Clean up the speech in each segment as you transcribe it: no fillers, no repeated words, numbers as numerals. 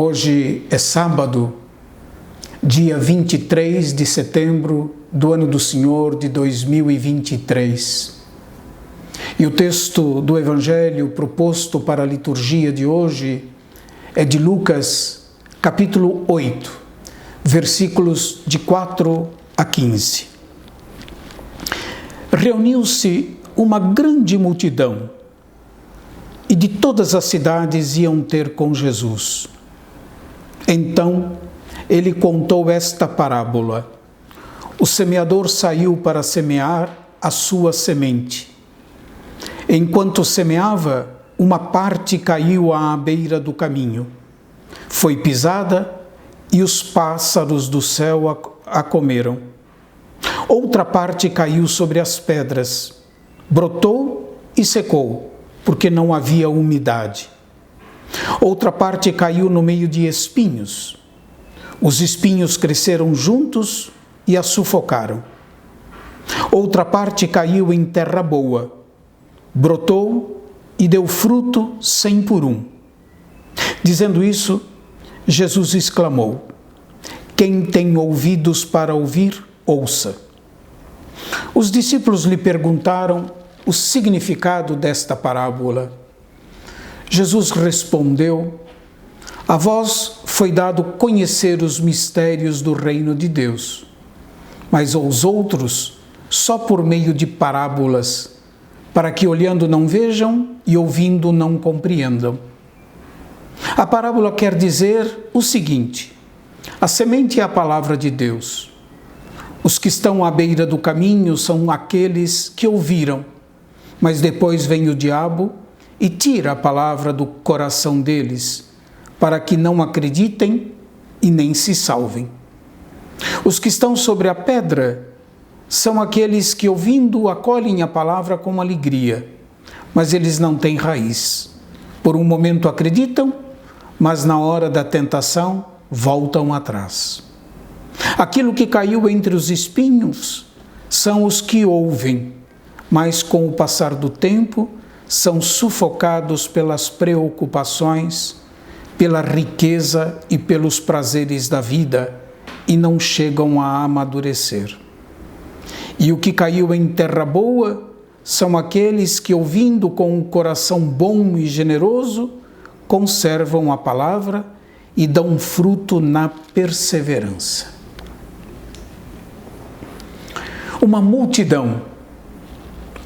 Hoje é sábado, dia 23 de setembro do ano do Senhor de 2023. E o texto do Evangelho proposto para a liturgia de hoje é de Lucas, capítulo 8, versículos de 4 a 15. Reuniu-se uma grande multidão e de todas as cidades iam ter com Jesus. Então, ele contou esta parábola. O semeador saiu para semear a sua semente. Enquanto semeava, uma parte caiu à beira do caminho. Foi pisada e os pássaros do céu a comeram. Outra parte caiu sobre as pedras. Brotou e secou, porque não havia umidade. Outra parte caiu no meio de espinhos. Os espinhos cresceram juntos e a sufocaram. Outra parte caiu em terra boa. Brotou e deu fruto 100 por 1. Dizendo isso, Jesus exclamou: Quem tem ouvidos para ouvir, ouça. Os discípulos lhe perguntaram o significado desta parábola. Jesus respondeu: A vós foi dado conhecer os mistérios do reino de Deus, mas aos outros só por meio de parábolas, para que olhando não vejam e ouvindo não compreendam. A parábola quer dizer o seguinte: a semente é a palavra de Deus. Os que estão à beira do caminho são aqueles que ouviram, mas depois vem o diabo e tira a palavra do coração deles, para que não acreditem e nem se salvem. Os que estão sobre a pedra são aqueles que, ouvindo, acolhem a palavra com alegria, mas eles não têm raiz. Por um momento acreditam, mas na hora da tentação voltam atrás. Aquilo que caiu entre os espinhos são os que ouvem, mas com o passar do tempo são sufocados pelas preocupações, pela riqueza e pelos prazeres da vida e não chegam a amadurecer. E o que caiu em terra boa são aqueles que, ouvindo com um coração bom e generoso, conservam a palavra e dão fruto na perseverança. Uma multidão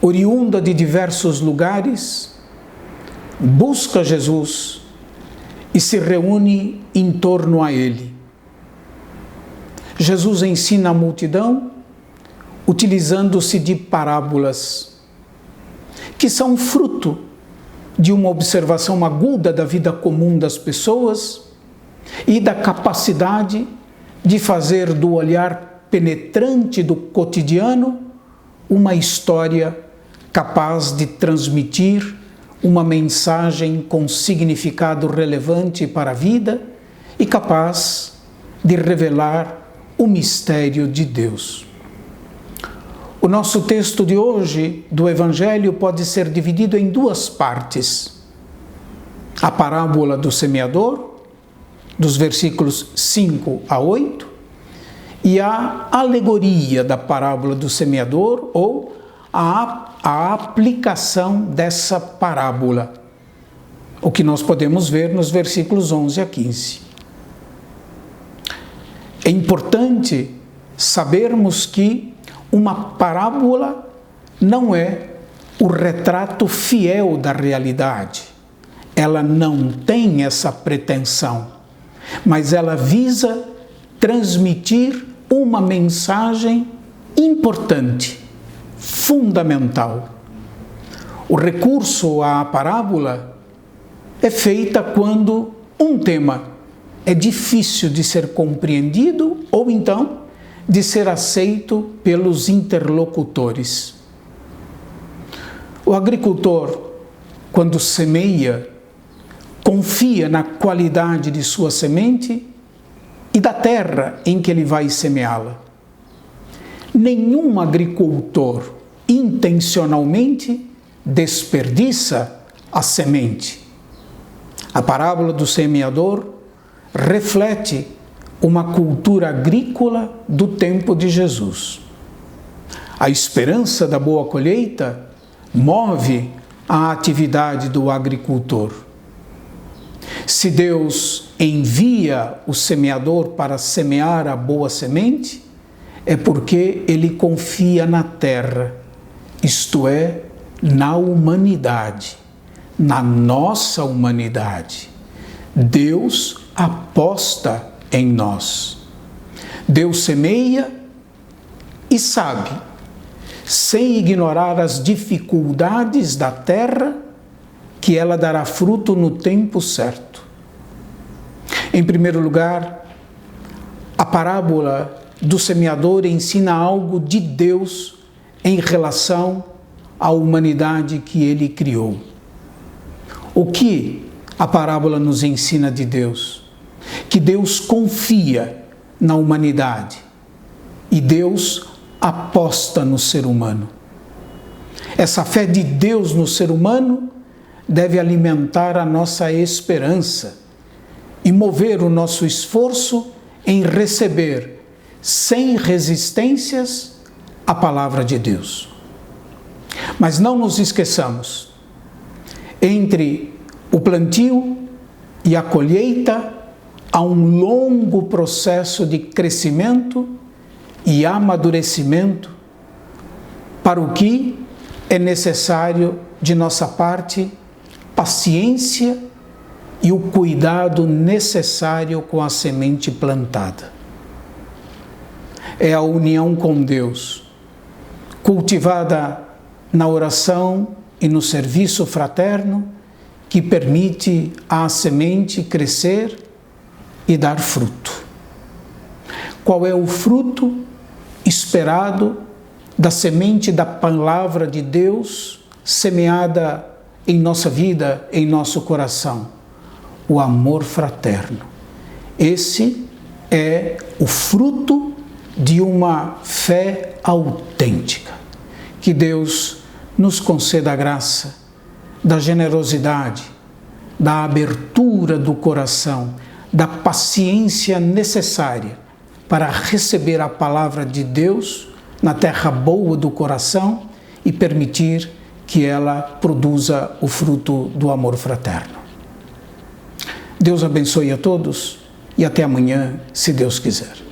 oriunda de diversos lugares, busca Jesus e se reúne em torno a ele. Jesus ensina a multidão utilizando-se de parábolas, que são fruto de uma observação aguda da vida comum das pessoas e da capacidade de fazer do olhar penetrante do cotidiano uma história capaz de transmitir uma mensagem com significado relevante para a vida e capaz de revelar o mistério de Deus. O nosso texto de hoje do Evangelho pode ser dividido em duas partes. A parábola do semeador, dos versículos 5 a 8, e a alegoria da parábola do semeador, ou a aplicação dessa parábola, o que nós podemos ver nos versículos 11 a 15. É importante sabermos que uma parábola não é o retrato fiel da realidade. Ela não tem essa pretensão, mas ela visa transmitir uma mensagem importante, fundamental. O recurso à parábola é feita quando um tema é difícil de ser compreendido ou então de ser aceito pelos interlocutores. O agricultor, quando semeia, confia na qualidade de sua semente e da terra em que ele vai semeá-la. Nenhum agricultor intencionalmente desperdiça a semente. A parábola do semeador reflete uma cultura agrícola do tempo de Jesus. A esperança da boa colheita move a atividade do agricultor. Se Deus envia o semeador para semear a boa semente, é porque ele confia na terra, isto é, na humanidade, na nossa humanidade. Deus aposta em nós. Deus semeia e sabe, sem ignorar as dificuldades da terra, que ela dará fruto no tempo certo. Em primeiro lugar, a parábola do semeador ensina algo de Deus em relação à humanidade que ele criou. O que a parábola nos ensina de Deus? Que Deus confia na humanidade e Deus aposta no ser humano. Essa fé de Deus no ser humano deve alimentar a nossa esperança e mover o nosso esforço em receber, sem resistências, a palavra de Deus. Mas não nos esqueçamos, entre o plantio e a colheita há um longo processo de crescimento e amadurecimento, para o que é necessário de nossa parte paciência e o cuidado necessário com a semente plantada. É a união com Deus, cultivada na oração e no serviço fraterno, que permite à semente crescer e dar fruto. Qual é o fruto esperado da semente da palavra de Deus semeada em nossa vida, em nosso coração? O amor fraterno. Esse é o fruto de uma fé autêntica. Que Deus nos conceda a graça da generosidade, da abertura do coração, da paciência necessária para receber a palavra de Deus na terra boa do coração e permitir que ela produza o fruto do amor fraterno. Deus abençoe a todos e até amanhã, se Deus quiser.